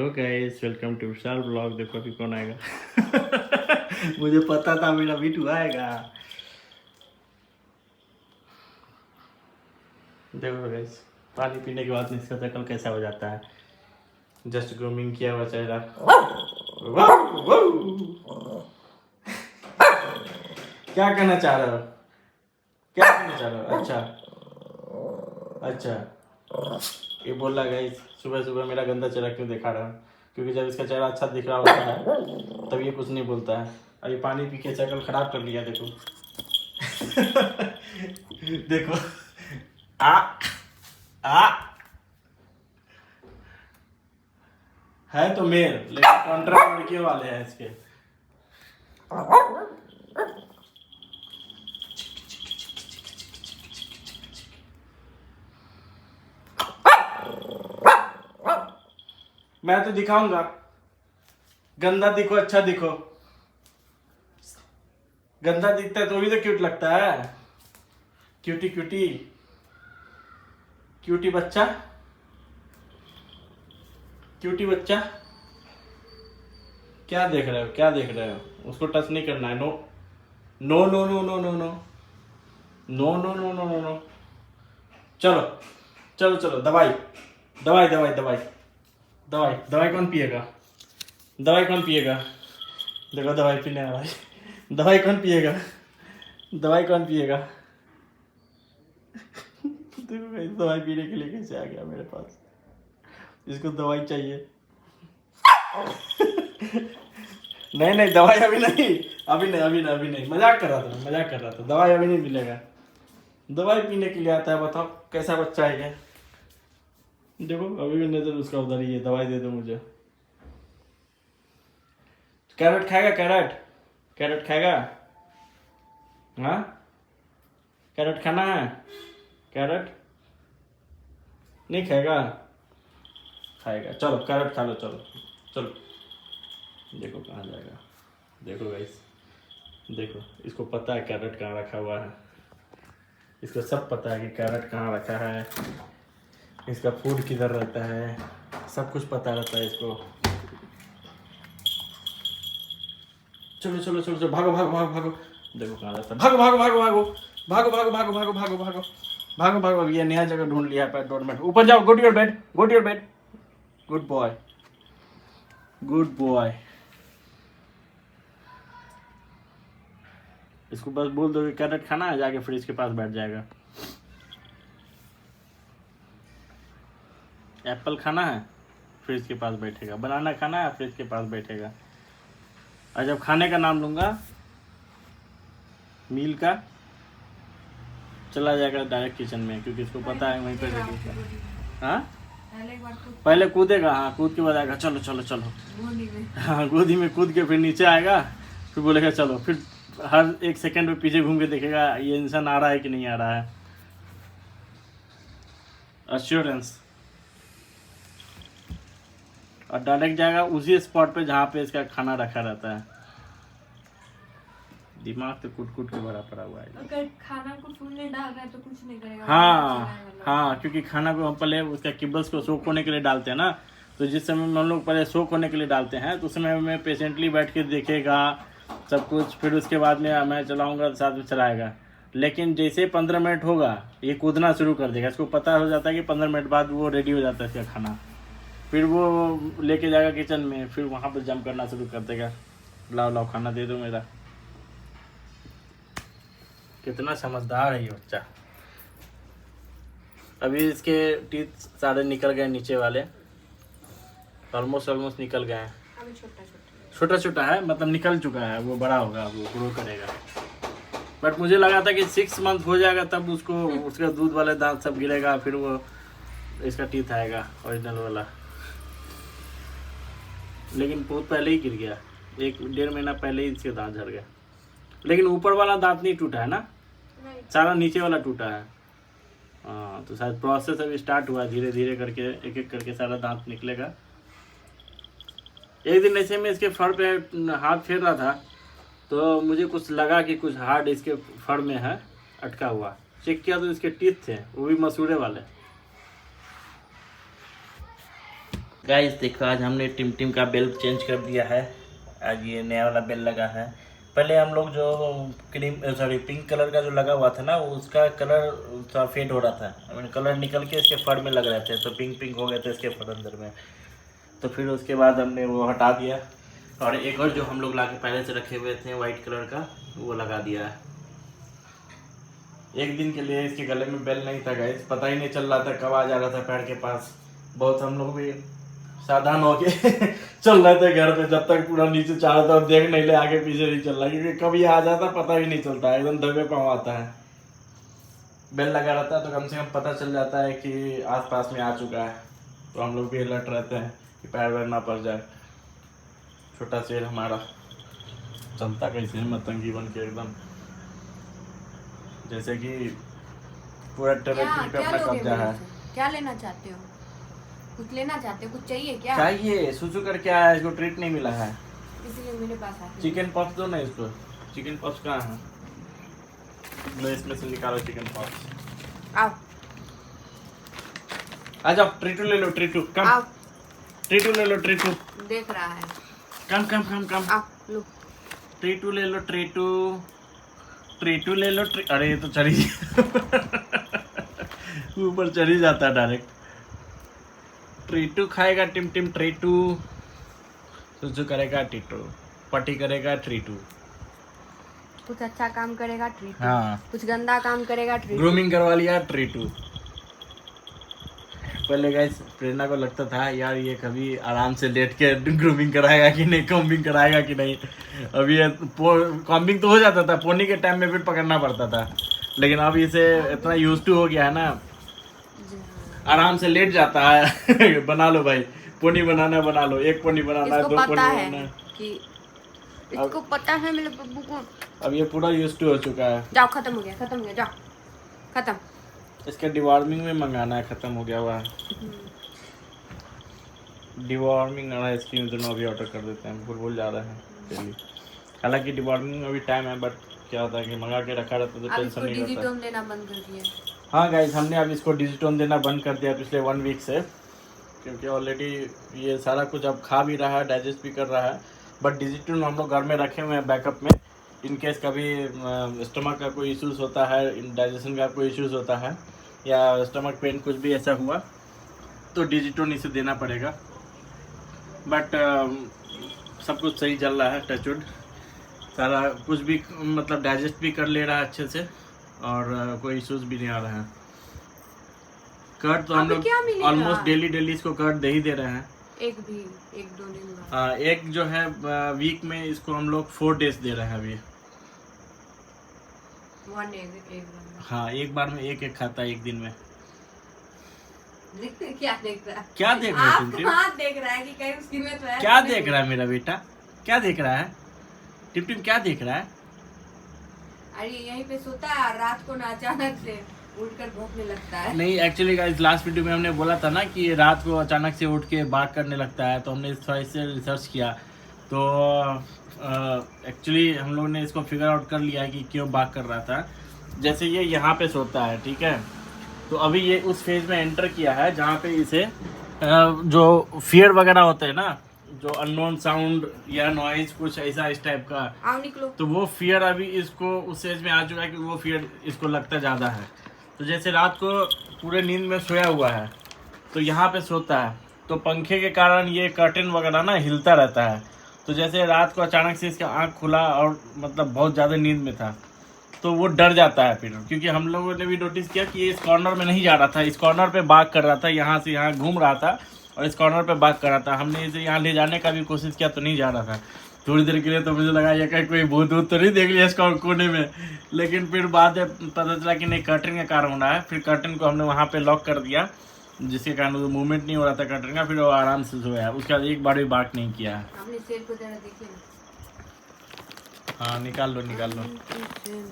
Hello guys, welcome to Vishal blog. देखो अभी कौन आएगा। मुझे पता था मेरा बिट्टू आएगा। देखो गाइस, पानी पीने के बाद इसका शक्ल कैसा हो जाता है। जस्ट ग्रूमिंग किया हुआ चेहरा। क्या करना चाह रहे हो? क्या करना चाह रहे हो? अच्छा ये बोल रहा गाइस, सुबह सुबह मेरा गंदा चेहरा क्यों दिखा रहा है? क्योंकि जब इसका चेहरा अच्छा दिख रहा होता है तब ये कुछ नहीं बोलता है। अभी पानी पी के शक्ल खराब कर लिया। देखो देखो आ आ है तो मेल, लेकिन कॉन्ट्रैक्ट लड़कियों वाले हैं इसके। मैं तो दिखाऊंगा, गंदा दिखो अच्छा दिखो। गंदा दिखता है तो भी तो क्यूट लगता है। क्यूटी क्यूटी क्यूटी बच्चा, क्यूटी बच्चा। क्या देख रहे हो? क्या देख रहे हो? उसको टच नहीं करना है। No no no no no no no no no no no no no. चलो चलो चलो, दवाई दवाई दवाई दवाई दवाई दवाई कौन पिएगा? दवाई कौन पिएगा? देखो दवाई पीने वाला है। दवाई कौन पिएगा? दवाई कौन पिएगा? देखो भाई, दवाई पीने के लिए कैसे आ गया मेरे पास। इसको दवाई चाहिए। नहीं नहीं, दवाई अभी नहीं, अभी नहीं, अभी नहीं, अभी नहीं। मजाक कर रहा था, मजाक कर रहा था। दवाई अभी नहीं मिलेगा। दवाई पीने के लिए आता है। बताओ कैसा बच्चा है ये। देखो अभी भी नजर उसका उधर ही है। दवाई दे दो मुझे। कैरेट खाएगा? कैरेट कैरेट खाएगा? हाँ, कैरेट खाना है? कैरेट नहीं खाएगा? खाएगा। चलो कैरेट खा लो। चलो चलो। देखो कहाँ जाएगा। देखो गाइस, देखो इसको पता है कैरेट कहाँ रखा हुआ है। इसको सब पता है कि कैरेट कहाँ रखा है, इसका फूड किधर रहता है, सब कुछ पता रहता है इसको। चलो चलो चलो चलो, भागो भागो भागो भागो। देखो कहाँ रहता है। भागो भागो भागो भागो भागो भागो भागो भागो भागो भागो भागो भागो। ये नया जगह ढूंढ लिया है। डोरमेट ऊपर जाओ। Go to your bed, go to your bed. Good boy, good boy. इसको बस बोल दो कि कैरेट खाना है, जाके फ्रिज के पास बैठ जाएगा। एप्पल खाना है, फ्रिज के पास बैठेगा। बनाना खाना है, फ्रिज के पास बैठेगा। और जब खाने का नाम लूंगा, मील का, चला जाएगा डायरेक्ट किचन में, क्योंकि इसको पता है वहीं पर रेडी। हाँ पहले कूदेगा। हाँ कूद के बताएगा चलो चलो चलो। हाँ गोदी में कूद के फिर नीचे आएगा, फिर बोलेगा चलो। फिर हर एक सेकंड में पीछे घूम के देखेगा ये इंसान आ रहा है कि नहीं आ रहा है। अश्योरेंस। और डायरेक्ट जाएगा उसी स्पॉट पे जहाँ पे इसका खाना रखा रहता है। दिमाग तो कूट कूट के भरा पड़ा हुआ है। अगर खाना को फूलने डाल रहा है तो कुछ नहीं करेगा। हाँ हाँ, क्योंकि खाना को हम पहले उसका किबल्स को सोख होने के लिए डालते हैं ना। तो जिस समय में हम लोग पहले सोख होने के लिए डालते हैं तो उस समय में पेशेंटली बैठ के देखेगा सब कुछ। फिर उसके बाद में मैं चलाऊंगा तो साथ में चलाएगा। लेकिन जैसे 15 मिनट होगा ये कूदना शुरू कर देगा। इसको पता हो जाता है कि 15 मिनट बाद वो रेडी हो जाता है इसका खाना। फिर वो लेके जाएगा किचन में, फिर वहाँ पर जंप करना शुरू कर देगा। लाओ लाओ खाना दे दो मेरा। कितना समझदार है ये बच्चा। अभी इसके टीथ सारे निकल गए नीचे वाले, ऑलमोस्ट निकल गए हैं। अभी छोटा छोटा है, मतलब निकल चुका है। वो बड़ा होगा, वो ग्रो करेगा। बट मुझे लगा था कि 6 मंथ हो जाएगा तब उसको उसका दूध वाले दांत सब गिरेगा, फिर वो इसका टीथ आएगा ओरिजिनल वाला। लेकिन बहुत पहले ही गिर गया, 1-1.5 महीना पहले ही इसके दांत झड़ गए। लेकिन ऊपर वाला दांत नहीं टूटा है ना, सारा नीचे वाला टूटा है। हाँ तो शायद प्रोसेस अभी स्टार्ट हुआ है। धीरे धीरे करके एक एक करके सारा दांत निकलेगा। एक दिन ऐसे में इसके फर पे हाथ फेर रहा था तो मुझे कुछ लगा कि कुछ हार्ड इसके फर में है अटका हुआ। चेक किया तो इसके टीथ थे, वो भी मसूड़े वाले। गाइस देखो आज हमने टिम का बेल चेंज कर दिया है। आज ये नया वाला बेल लगा है। पहले हम लोग जो पिंक कलर का जो लगा हुआ था ना, उसका कलर थोड़ा फेड हो रहा था। I mean, कलर निकल के इसके फर में लग रहे थे, तो पिंक हो गए थे इसके फर अंदर में। तो फिर उसके बाद हमने वो हटा दिया और एक और जो हम लोग लाके पहले से रखे हुए थे वाइट कलर का, वो लगा दिया है। एक दिन के लिए इसके गले में बेल नहीं था गाइस, पता ही नहीं चल रहा था कब आ जा रहा था पैर के पास। बहुत हम लोग भी सावधान हो के चल रहे थे घर पे, जब तक पूरा नीचे चारों तरफ देख नहीं ले, आगे पीछे नहीं चल रहा, क्योंकि कभी आ जाता पता ही नहीं चलता, एकदम दबे पाँव आता है। बेल लगा रहता है तो कम से कम पता चल जाता है कि आसपास में आ चुका है, तो हम लोग भी अलर्ट रहते हैं कि पैर वैर ना पड़ जाए। छोटा शेर हमारा चलता कैसे मतंगी बन के एकदम, जैसे कि पूरा टेरिटरी पे अपना कब्जा है। क्या लेना चाहते हो? कुछ लेना चाहते हो? कुछ चाहिए क्या? चाहिए, सुसु कर क्या है, इसको ट्रीट नहीं मिला है, इसीलिए मेरे पास आते हो। चिकन पॉक्स दो ना इसको। चिकन पॉक्स कहाँ है? लो इसमें से निकालो चिकन पॉक्स। आओ आ जाओ, ट्रीटू ले लो, ट्रीटू कम। आओ, ट्रीटू ले लो, ट्रीटू देख रहा है। कम कम कम कम। आओ लो, ट्रीटू ले लो, ट्रीटू ट्रीटू ले लो। अरे ये तो चढ़ी ऊपर चढ़ी जाता है डायरेक्ट। ट्रीटू खाएगा टिम ट्रीटू, सुसु करेगा टीटू, पटी करेगा ट्रीटू। कुछ अच्छा काम करेगा ट्रीट, हाँ, कुछ गंदा काम करेगा ट्रीट। ग्रूमिंग करवा लिया ट्रीटू। पहले गाइस प्रेरणा को लगता था यार ये कभी आराम से लेट के ग्रूमिंग कराएगा कि नहीं, कॉम्बिंग कराएगा कि नहीं। अभी कॉम्बिंग तो हो जाता था, पोनी के टाइम में भी पकड़ना पड़ता था, लेकिन अब इसे इतना यूज टू हो गया है ना, आराम से लेट जाता है। बना लो भाई, पोनी बनाना बना लो, एक पोनी बनाना है, 2 पोनी बनाना कि इसको पता है मेरे बब्बू को। अब ये पूरा यूज टू हो चुका है। जाओ, खत्म हो गया, जाओ खत्म। इसका डिवॉर्मिंग में मंगाना है, खत्म हो गया हुआ है। डिवॉर्मिंग और आइसक्रीम दोनों अभी ऑर्डर कर देते हैं, भूल जा रहे हैं चलिए। हालांकि डिवॉर्मिंग में अभी टाइम है, बट क्या होता है कि मंगा के रखा रहता तो टेंशन नहीं रहता। डिजिटोन देना बंद कर दिया। हाँ गाइस, हमने अब इसको डिजिटोन देना बंद कर दिया पिछले 1 वीक से, क्योंकि ऑलरेडी ये सारा कुछ अब खा भी रहा है, डाइजेस्ट भी कर रहा है। बट डिजिटोन हम लोग घर में रखे हुए हैं बैकअप में, इन केस कभी स्टमक का कोई इश्यूज़ होता है, डाइजेशन का कोई इश्यूज़ होता है, या स्टमक पेन कुछ भी ऐसा हुआ तो डिजिटोन इसे देना पड़ेगा। बट सब कुछ सही चल रहा है, टचवुड। सारा कुछ भी मतलब डाइजेस्ट भी कर ले रहा है अच्छे से, और कोई इश्यूज भी नहीं आ रहा है। कर्ड तो हम लोग ऑलमोस्ट डेली इसको कर्ड दे ही दे रहे हैं। एक 2 दिन बाद। हाँ, एक जो है वीक में इसको हम लोग 4 डेज दे रहे हैं अभी। 1 एग। हाँ, एक बार में एक खाता है एक दिन में। क्या देख रहा है? क्या देख रहा है आप कहाँ देख रहा है कि कहीं उसकी में तो है? क्या देख रहा है मेरा बेटा? क्या देख रहा है टिम क्या देख रहा है? अरे यहीं पे सोता है और रात को ना अचानक से उठकर भौंकने लगता है। नहीं, एक्चुअली गाइस लास्ट वीडियो में हमने बोला था ना कि रात को अचानक से उठ के बात करने लगता है, तो हमने थोड़ा इससे रिसर्च किया, तो एक्चुअली हम लोग ने इसको फिगर आउट कर लिया है कि क्यों बात कर रहा था। जैसे ये यहाँ पे सोता है, ठीक है, तो अभी ये उस फेज में एंटर किया है जहाँ पे इसे जो फियर वगैरह होते हैं ना, जो अननोन साउंड या नॉइज कुछ ऐसा इस टाइप का, आओ निकलो। तो वो फियर अभी इसको उस एज में आ चुका है कि वो फियर इसको लगता ज़्यादा है। तो जैसे रात को पूरे नींद में सोया हुआ है तो यहाँ पे सोता है, तो पंखे के कारण ये कर्टेन वगैरह ना हिलता रहता है। तो जैसे रात को अचानक से इसका आँख खुला और मतलब बहुत ज़्यादा नींद में था, तो वो डर जाता है फिर, क्योंकि हम लोगों ने भी नोटिस किया कि ये इस कॉर्नर में नहीं जा रहा था, इस कॉर्नर पे बात कर रहा था, यहाँ से यहाँ घूम रहा था और इस कॉर्नर पे बात कर रहा था। हमने इसे यहाँ ले जाने का भी कोशिश किया तो नहीं जा रहा था थोड़ी देर के लिए, तो मुझे लगा ये कहीं कोई भूत तो नहीं देख लिया इसको कोने में, लेकिन फिर बाद में पता चला कि नहीं, कर्टन का कारण होना है। फिर कर्टन को हमने वहाँ पे लॉक कर दिया, जिसके कारण वो मूवमेंट नहीं हो रहा था कर्टन का, फिर वो आराम से सोया। उसके बाद एक बार भी बात नहीं किया है। हाँ, निकाल लो।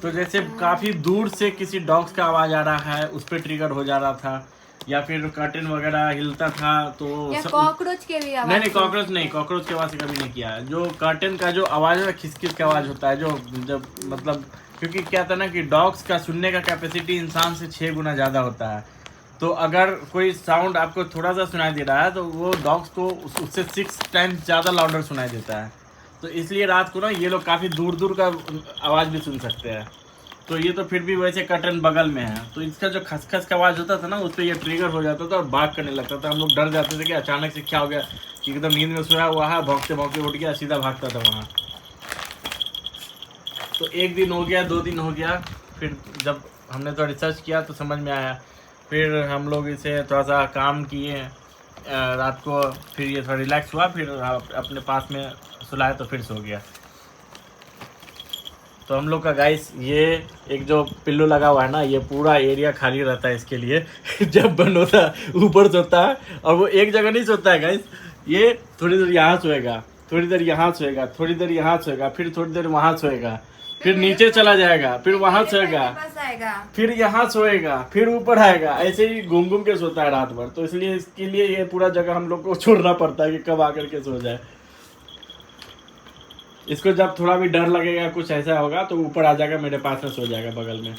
तो जैसे काफ़ी दूर से किसी डॉग्स का आवाज़ आ रहा है, उस पर ट्रिगर हो जा रहा था, या फिर कर्टन वगैरह हिलता था तो कॉकरोच के भी आवाज? नहीं, कॉकरोच की आवाज़ से कभी नहीं किया। जो कर्टन का जो आवाज़ है, खिसखिस का आवाज़ होता है, जो जब मतलब, क्योंकि क्या था ना कि डॉग्स का सुनने का कैपेसिटी इंसान से 6 गुना ज़्यादा होता है। तो अगर कोई साउंड आपको थोड़ा सा सुनाई दे रहा है तो वो डॉग्स को उससे 6 टाइम्स ज़्यादा लाउडर सुनाई देता है। तो इसलिए रात को ना ये लोग काफ़ी दूर दूर का आवाज़ भी सुन सकते हैं। तो ये तो फिर भी वैसे कर्टन बगल में है, तो इसका जो खसखस का आवाज़ होता था ना उस पर ये ट्रिगर हो जाता था और भाग करने लगता था। हम लोग डर जाते थे कि अचानक से क्या हो गया, कि एकदम नींद में सोया हुआ है, भौंकते भौंकते उठ गया, सीधा भागता था वहाँ। तो 1 दिन हो गया, 2 दिन हो गया, फिर जब हमने तो रिसर्च किया तो समझ में आया। फिर हम लोग इसे थोड़ा सा काम किए रात को, फिर ये थोड़ा रिलैक्स हुआ, फिर अपने पास में सुलाया तो फिर सो गया। तो हम लोग का गाइस ये एक जो पिल्लू लगा हुआ है ना, ये पूरा एरिया खाली रहता है इसके लिए। जब बंद होता है ऊपर सोता है, और वो एक जगह नहीं सोता है गाइस, ये थोड़ी देर यहाँ सोएगा, थोड़ी देर यहाँ सोएगा, थोड़ी देर यहाँ सोएगा, फिर थोड़ी देर वहाँ सोएगा, फिर नीचे चला जाएगा, फिर वहाँ सोएगा, फिर यहाँ सोएगा, फिर ऊपर आएगा, ऐसे ही घूम घूम के सोता है रात भर। तो इसलिए इसके लिए ये पूरा जगह हम लोग को छोड़ना पड़ता है कि कब आकर के सो जाए। इसको जब थोड़ा भी डर लगेगा, कुछ ऐसा होगा, तो ऊपर आ जाएगा, मेरे पास में सो जाएगा बगल में।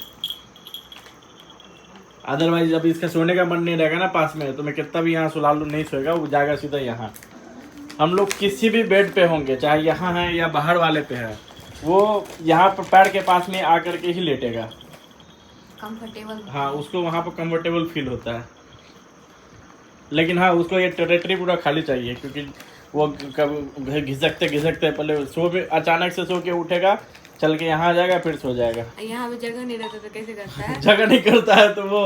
अदरवाइज जब इसका सोने का मन नहीं रहेगा ना पास में, तो मैं कितना भी यहाँ सुला लूँ नहीं सोएगा, वो जाएगा सीधा यहाँ। हम लोग किसी भी बेड पे होंगे, चाहे यहाँ है या बाहर वाले पे है, वो यहाँ पर पैर के पास में आकर के ही लेटेगा, कंफर्टेबल। हाँ, उसको वहाँ पर कंफर्टेबल फील होता है। लेकिन हाँ, उसको ये टेरिटरी पूरा खाली चाहिए, क्योंकि वो कब घिसकते घिसकते पहले सो भी, अचानक से सो के उठेगा, चल के यहाँ आ जाएगा, फिर सो जाएगा। यहाँ पे जगह नहीं रहता तो कैसे करता है? जगह नहीं करता है तो वो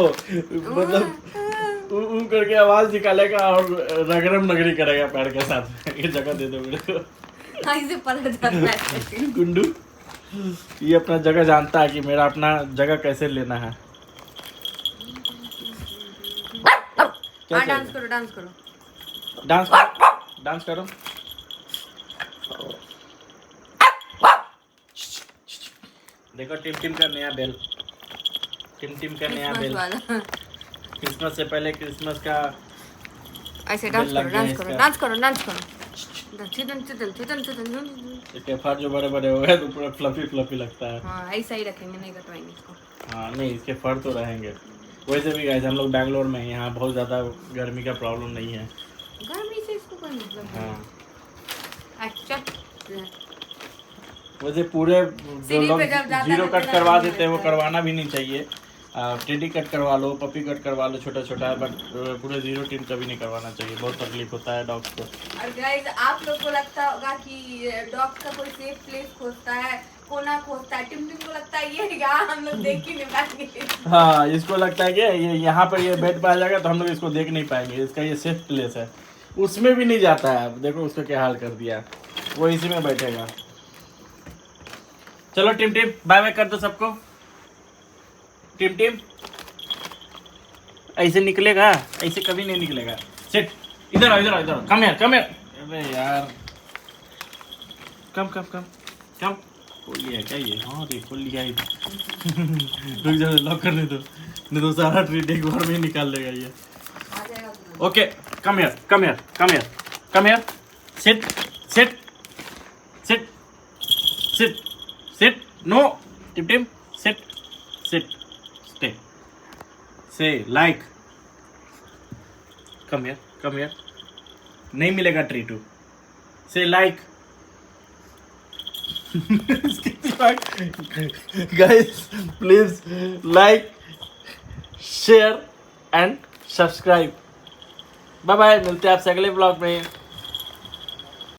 मतलब ऊ करके आवाज निकालेगा और रगरम नगरी करेगा पैर के साथ। ये जगह दे दो मेरे को। हाँ, इसे पलट जाता है गुंडू ये अपना जगह जानता है कि मेरा अपना जगह कैसे लेना है। हाँ, डांस करो, डांस करो, डांस करो, डांस करो। देखो टिम टिम का नया बेल, टिम टिम का नया बेल। क्रिसमस से पहले क्रिसमस का ऐसे डांस करो, डांस करो, डांस करो, डांस करो। इसके फर जो बड़े बड़े हो गए तो पूरा फ्लफी फ्लफी लगता है। हाँ, ऐसा ही रखेंगे, नहीं कटवाएंगे इसको। हाँ नहीं, इसके फर तो रहेंगे। वैसे भी गाइस हम लोग बैंगलोर में हैं, यहाँ बहुत ज़्यादा गर्मी का प्रॉब्लम नहीं है। गर्मी से इसको कोई मतलब नहीं। हाँ अच्छा, वैसे पूरे जो लोग जीरो कट करवा देते हैं वो करवाना भी नहीं चाहिए। टेडी कट करवा लो, पपी कट करवा लो छोटा छोटा, बट पूरे जीरो टिम कभी नहीं करवाना चाहिए, बहुत तकलीफ होता है डॉग्स को। और गाइस आप लोग को लगता होगा कि डॉग्स का कोई सेफ प्लेस खोजता है, कोना खोजता है, टिम टिम को लगता है ये यहाँ हम लोग देख ही नहीं पाएंगे। हाँ, इसको लगता है कि ये यहाँ पर ये बेड पर आ जाएगा तो हम लोग इसको देख नहीं पाएंगे, इसका ये सेफ प्लेस है। उसमें भी नहीं जाता है, देखो उसको क्या हाल कर दिया, वो इसी में बैठेगा। चलो टिम टिम बाय बाय कर दो सबको। टिम टिम ऐसे निकलेगा, ऐसे कभी नहीं निकलेगा। सिट, इधर आओ, इधर आओ, इधर आओ, कम यार, कम यार। अबे यार, कम कम कम कम। खोल लिया क्या ये? हाँ देख खोल लिया। रुक जाओ, लॉक करने दो, नहीं तो सारा ट्रीट एक बार में ही निकाल लेगा ये। ओके, कम यार, कम यार, कम यार, कम यार। Sit sit sit sit sit, no Tim Tim, sit sit, stay, say like, come यार, कम यार। नहीं मिलेगा ट्रीटू, say like. Guys please like, share and subscribe. Bye bye, मिलते हैं आपसे अगले ब्लॉग में।